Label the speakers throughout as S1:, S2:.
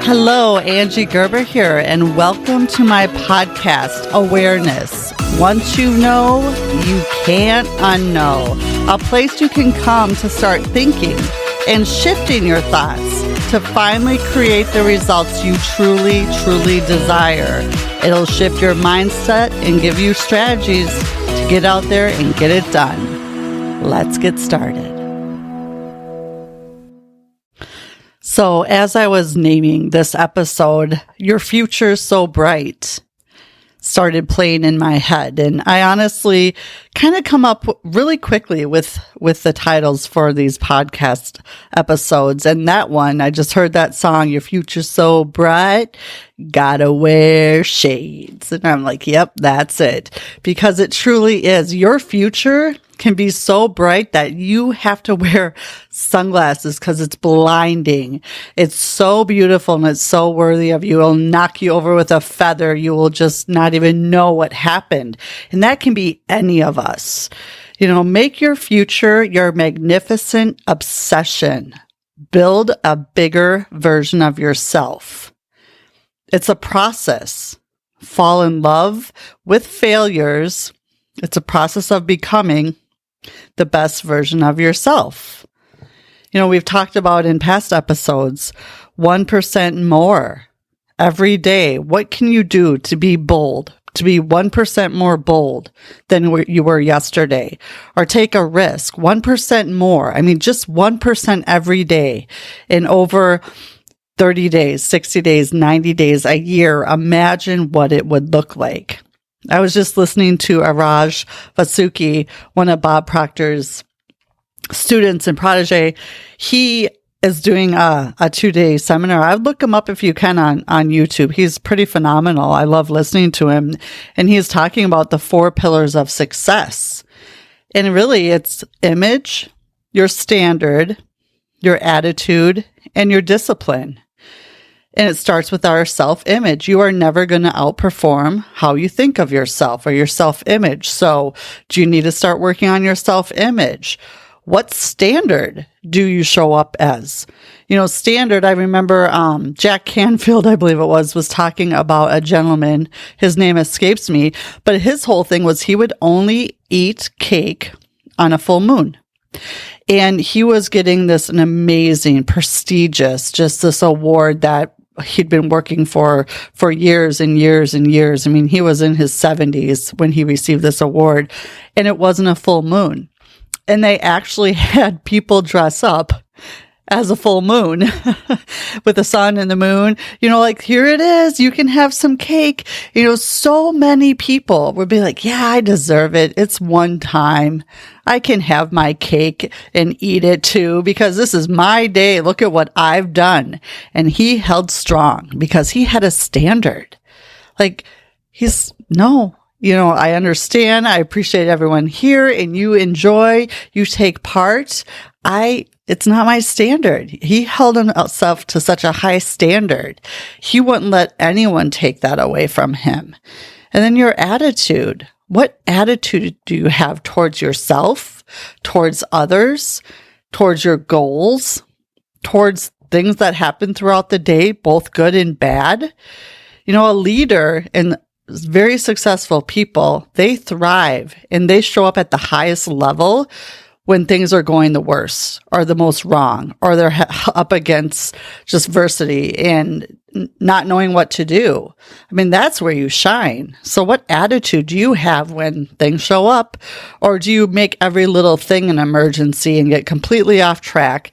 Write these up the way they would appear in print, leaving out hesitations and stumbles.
S1: Hello, Angie Gerber here, and welcome to my podcast, Awareness. Once you know, you can't unknow. A place you can come to start thinking and shifting your thoughts to finally create the results you truly, truly desire. It'll shift your mindset and give you strategies to get out there and get it done. Let's get started. So as I was naming this episode, Your Future's So Bright started playing in my head. And I honestly kind of come up really quickly with the titles for these podcast episodes. And that one, I just heard that song, Your Future's So Bright, Gotta Wear Shades. And I'm like, yep, that's it. Because it truly is. Your future can be so bright that you have to wear sunglasses because it's blinding. It's so beautiful and it's so worthy of you. It'll knock you over with a feather. You will just not even know what happened. And that can be any of us. You know, make your future your magnificent obsession. Build a bigger version of yourself. It's a process. Fall in love with failures. It's a process of becoming the best version of yourself. You know, we've talked about in past episodes, 1% more every day. What can you do to be bold, to be 1% more bold than you were yesterday? Or take a risk, 1% more. I mean, just 1% every day in over 30 days, 60 days, 90 days, a year. Imagine what it would look like. I was just listening to Araj Vasuki, one of Bob Proctor's students and protege. He is doing a 2-day seminar. I would look him up if you can on YouTube. He's pretty phenomenal. I love listening to him. And he's talking about the 4 pillars of success. And really, it's image, your standard, your attitude, and your discipline. And it starts with our self-image. You are never going to outperform how you think of yourself or your self-image. So do you need to start working on your self-image? What standard do you show up as? You know, standard, I remember Jack Canfield, I believe it was talking about a gentleman. His name escapes me. But his whole thing was he would only eat cake on a full moon. And he was getting an amazing, prestigious, just this award that he'd been working for years and years and years. I mean, he was in his 70s when he received this award, and it wasn't a full moon. And they actually had people dress up as a full moon with the sun and the moon, you know, like, here it is, you can have some cake. You know, so many people would be like, yeah, I deserve it. It's one time. I can have my cake and eat it too, because this is my day. Look at what I've done. And he held strong because he had a standard. Like, you know, I understand. I appreciate everyone here and you enjoy, you take part. It's not my standard. He held himself to such a high standard. He wouldn't let anyone take that away from him. And then your attitude. What attitude do you have towards yourself, towards others, towards your goals, towards things that happen throughout the day, both good and bad? You know, a leader and very successful people, they thrive and they show up at the highest level when things are going the worst or the most wrong, or they're up against just adversity and not knowing what to do. I mean, that's where you shine. So what attitude do you have when things show up? Or do you make every little thing an emergency and get completely off track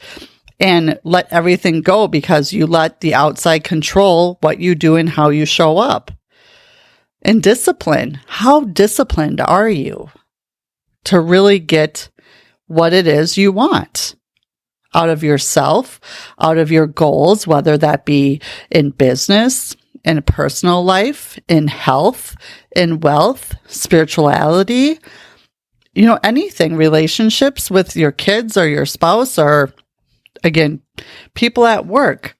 S1: and let everything go because you let the outside control what you do and how you show up? And discipline. How disciplined are you to really get what it is you want out of yourself, out of your goals, whether that be in business, in personal life, in health, in wealth, spirituality, you know, anything, relationships with your kids or your spouse, or again, people at work,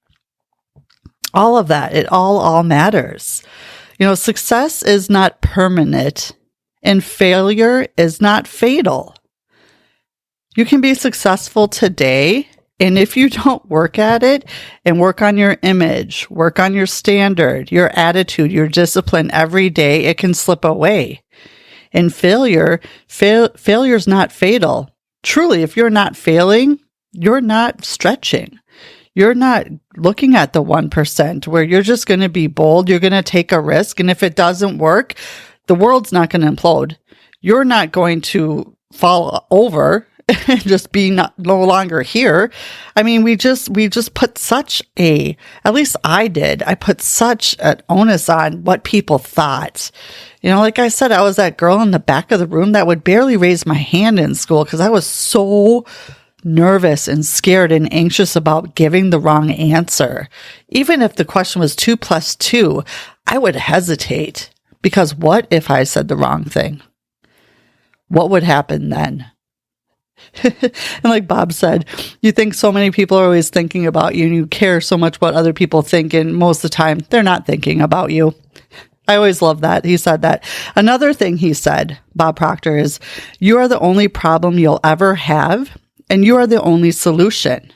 S1: all of that, it all matters. You know, success is not permanent and failure is not fatal. You can be successful today And if you don't work at it and work on your image, work on your standard, your attitude, your discipline every day, it can slip away. And failure is not fatal. Truly, if you're not failing, you're not stretching. You're not looking at the 1% where you're just going to be bold. You're going to take a risk. And if it doesn't work, the world's not going to implode. You're not going to fall over and just be no longer here. I mean, we just put such at least I did. I put such an onus on what people thought. Like I said, I was that girl in the back of the room that would barely raise my hand in school because I was so nervous and scared and anxious about giving the wrong answer. Even if the question was 2 + 2, I would hesitate because what if I said the wrong thing? What would happen then? And like Bob said, you think so many people are always thinking about you and you care so much what other people think, and most of the time they're not thinking about you. I always love that. He said that. Another thing he said, Bob Proctor, is you are the only problem you'll ever have and you are the only solution.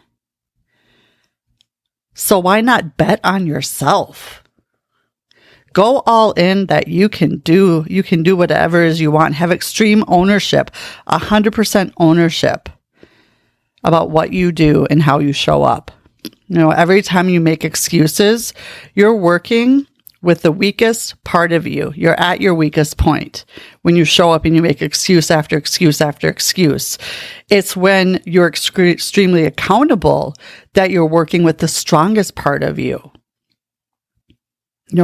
S1: So why not bet on yourself? Go all in that you can do whatever it is you want. Have extreme ownership, 100% ownership about what you do and how you show up. Every time you make excuses, you're working with the weakest part of you. You're at your weakest point when you show up and you make excuse after excuse after excuse. It's when you're extremely accountable that you're working with the strongest part of you.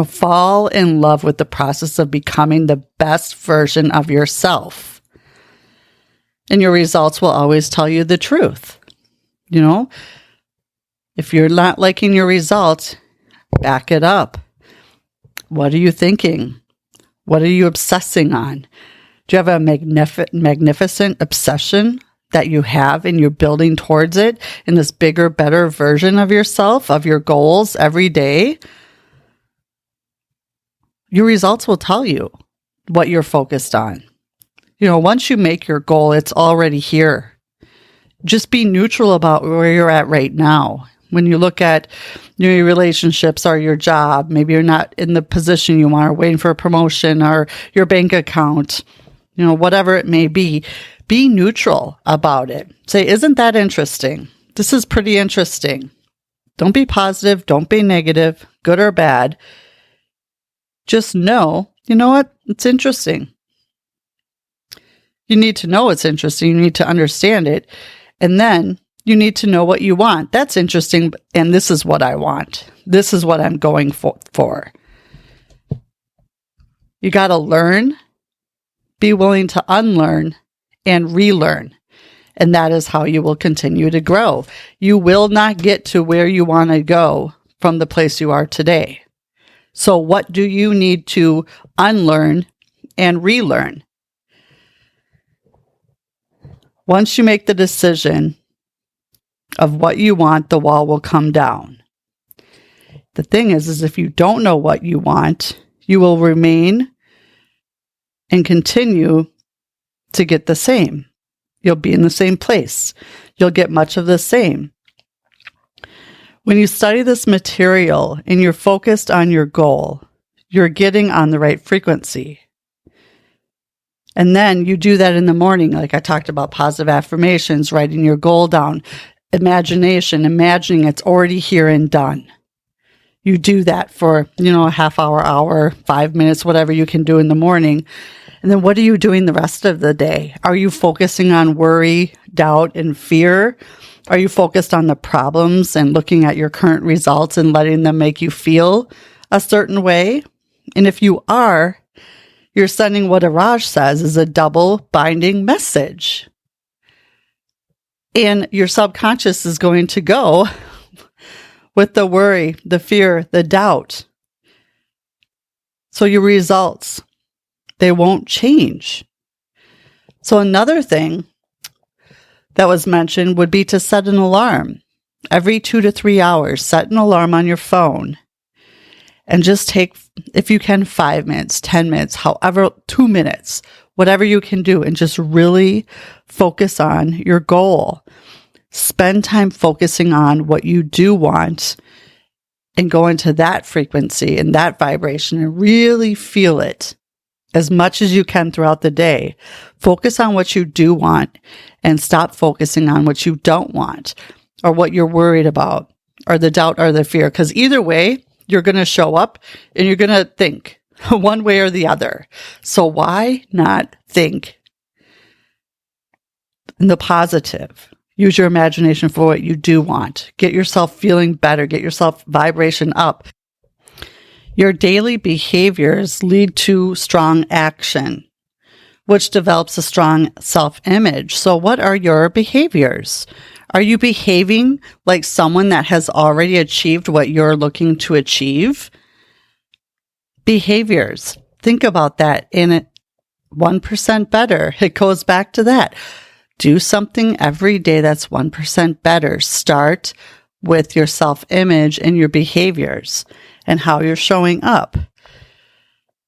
S1: Fall in love with the process of becoming the best version of yourself. And your results will always tell you the truth. If you're not liking your results, back it up. What are you thinking? What are you obsessing on? Do you have a magnificent obsession that you have and you're building towards it in this bigger, better version of yourself, of your goals every day? Your results will tell you what you're focused on. Once you make your goal, it's already here. Just be neutral about where you're at right now. When you look at your relationships or your job, maybe you're not in the position you want or waiting for a promotion or your bank account, whatever it may be neutral about it. Say, isn't that interesting? This is pretty interesting. Don't be positive. Don't be negative, good or bad. Just know, you know what? It's interesting. You need to know it's interesting. You need to understand it. And then you need to know what you want. That's interesting. And this is what I want. This is what I'm going for. You got to learn, be willing to unlearn and relearn. And that is how you will continue to grow. You will not get to where you want to go from the place you are today. So what do you need to unlearn and relearn? Once you make the decision of what you want, the wall will come down. The thing is if you don't know what you want, you will remain and continue to get the same. You'll be in the same place. You'll get much of the same. When you study this material and you're focused on your goal, you're getting on the right frequency. And then you do that in the morning, like I talked about positive affirmations, writing your goal down, imagination, imagining it's already here and done. You do that for, a half hour, 5 minutes, whatever you can do in the morning. And then what are you doing the rest of the day? Are you focusing on worry, doubt, and fear? Are you focused on the problems and looking at your current results and letting them make you feel a certain way? And if you are, you're sending what Araj says is a double binding message. And your subconscious is going to go with the worry, the fear, the doubt. So your results, they won't change. So another thing that was mentioned would be to set an alarm. Every 2 to 3 hours, set an alarm on your phone and just take, if you can, 5 minutes, 10 minutes, however, 2 minutes, whatever you can do, and just really focus on your goal. Spend time focusing on what you do want and go into that frequency and that vibration and really feel it as much as you can throughout the day. Focus on what you do want and stop focusing on what you don't want or what you're worried about or the doubt or the fear. Because either way, you're going to show up and you're going to think one way or the other. So why not think in the positive? Use your imagination for what you do want. Get yourself feeling better. Get yourself vibration up. Your daily behaviors lead to strong action, which develops a strong self-image. So what are your behaviors? Are you behaving like someone that has already achieved what you're looking to achieve? Behaviors. Think about that. In 1% better. It goes back to that. Do something every day that's 1% better. Start with your self-image and your behaviors and how you're showing up.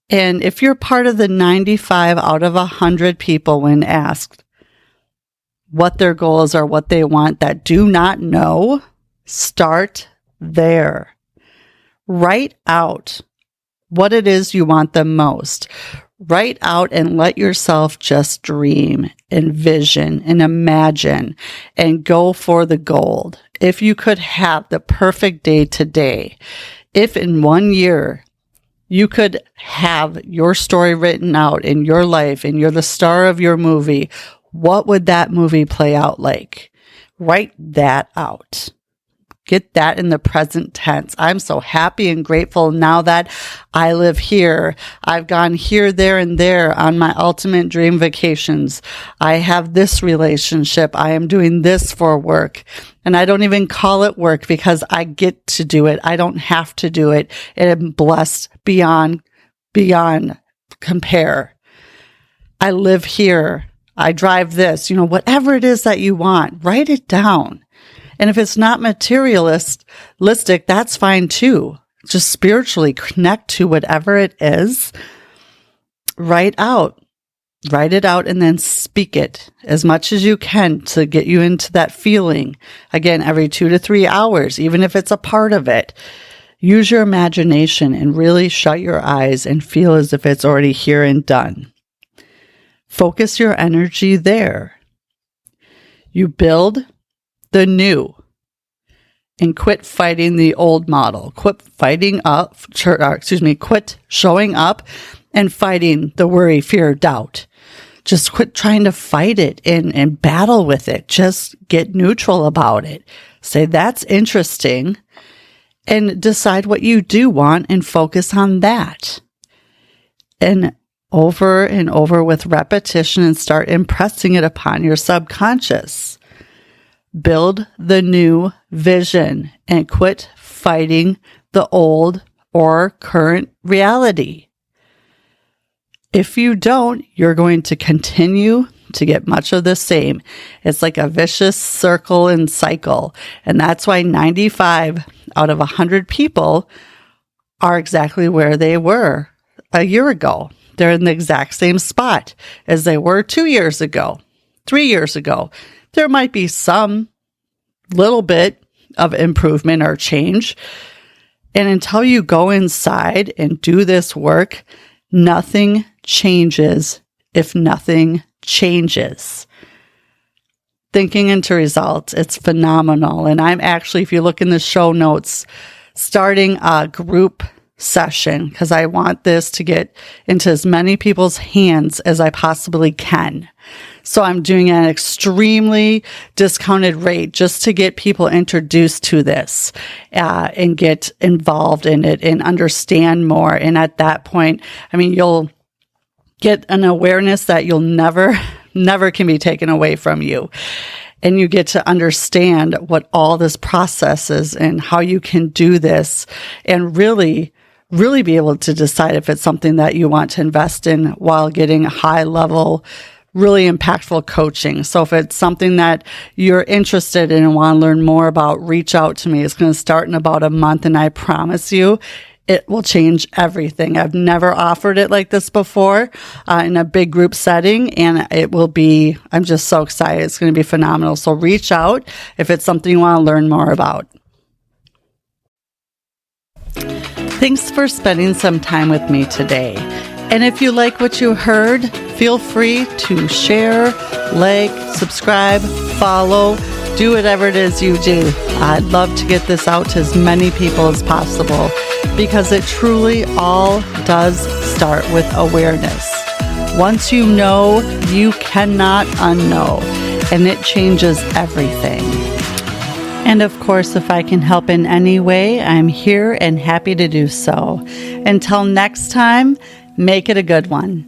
S1: And if you're part of the 95 out of 100 people when asked what their goals are, what they want that do not know, start there. Write out what it is you want the most. Write out and let yourself just dream, envision, and imagine, and go for the gold. If you could have the perfect day today, if in 1 year you could have your story written out in your life and you're the star of your movie, what would that movie play out like? Write that out. Get that in the present tense. I'm so happy and grateful now that I live here. I've gone here, there, and there on my ultimate dream vacations. I have this relationship. I am doing this for work. And I don't even call it work because I get to do it. I don't have to do it. And I'm blessed beyond compare. I live here. I drive this. Whatever it is that you want, write it down. And if it's not materialistic, that's fine too. Just spiritually connect to whatever it is. Write it out and then speak it as much as you can to get you into that feeling. Again, every 2 to 3 hours, even if it's a part of it. Use your imagination and really shut your eyes and feel as if it's already here and done. Focus your energy there. You build the new and quit fighting the old model. Quit showing up and fighting the worry, fear, doubt. Just quit trying to fight it and battle with it. Just get neutral about it. Say, that's interesting, and decide what you do want and focus on that. And over with repetition, and start impressing it upon your subconscious. Build the new vision and quit fighting the old or current reality. If you don't, you're going to continue to get much of the same. It's like a vicious circle and cycle. And that's why 95 out of 100 people are exactly where they were a year ago. They're in the exact same spot as they were 2 years ago, 3 years ago. There might be some little bit of improvement or change. And until you go inside and do this work, nothing changes if nothing changes. Thinking into results, it's phenomenal. And I'm actually, if you look in the show notes, starting a group session because I want this to get into as many people's hands as I possibly can. So I'm doing an extremely discounted rate just to get people introduced to this and get involved in it and understand more. And at that point, you'll get an awareness that you'll never can be taken away from you. And you get to understand what all this process is and how you can do this and really be able to decide if it's something that you want to invest in while getting high level, really impactful coaching. So if it's something that you're interested in and want to learn more about, reach out to me. It's going to start in about a month, and I promise you, it will change everything. I've never offered it like this before in a big group setting, and I'm just so excited. It's going to be phenomenal. So reach out if it's something you want to learn more about. Thanks for spending some time with me today. And if you like what you heard, feel free to share, like, subscribe, follow, do whatever it is you do. I'd love to get this out to as many people as possible because it truly all does start with awareness. Once you know, you cannot unknow, and it changes everything. And of course, if I can help in any way, I'm here and happy to do so. Until next time, make it a good one.